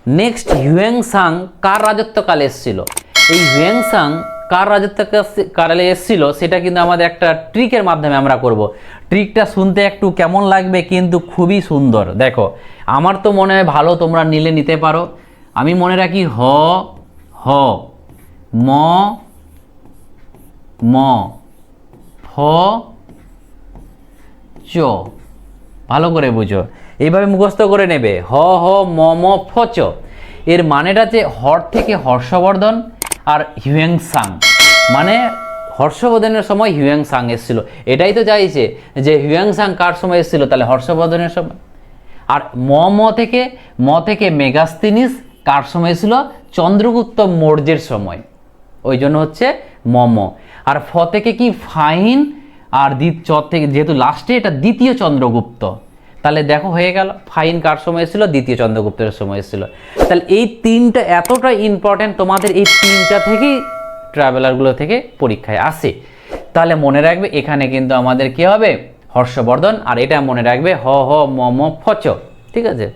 Next Hiuen Tsang কার রাজত্বকালে এসেছিল? এই হিউয়েনসাং কার রাজত্বকালে এসেছিল সেটা কিন্তু আমাদের একটা ট্রিকের মাধ্যমে আমরা করব। ট্রিকটা শুনতে একটু কেমন লাগবে কিন্তু খুবই সুন্দর। দেখো আমার তো মনে হয় ভালো, তোমরা নিলে নিতে পারো। আমি মনে রাখি হ হ, ম ম, ফ চ, ভালো করে বুঝো, এইভাবে মুখস্থ করে নেবে। হ হ ম ম ফ চ, এর মানেটা যে হর থেকে হর্ষবর্ধন আর হিউয়েনসাং, মানে হর্ষবর্ধনের সময় হিউয়েনসাং এসেছিল। এটাই তো চাইছে যে হিউয়েনসাং কার সময় এসেছিল, তাহলে হর্ষবর্ধনের সময়। আর ম থেকে মেগাস্তিনিস কার সময় ছিল? চন্দ্রগুপ্ত মৌর্যের সময়, ওই জন্য হচ্ছে মম। আর ফ থেকে কি ফাহিন, আর চ থেকে যেহেতু লাস্টে এটা দ্বিতীয় চন্দ্রগুপ্ত, তাহলে দেখো হয়ে গেল ফাইন কার সময় এসেছিল? দ্বিতীয় চন্দ্রগুপ্তের সময় এসেছিল। তাহলে এই তিনটা এতটা ইম্পর্টেন্ট, তোমাদের এই তিনটা থেকেই ট্রাভেলারগুলো থেকে পরীক্ষায় আসে। তাহলে মনে রাখবে এখানে কিন্তু আমাদের কি হবে? হর্ষবর্ধন। আর এটা মনে রাখবে হ হ ম ম ফ চ, ঠিক আছে।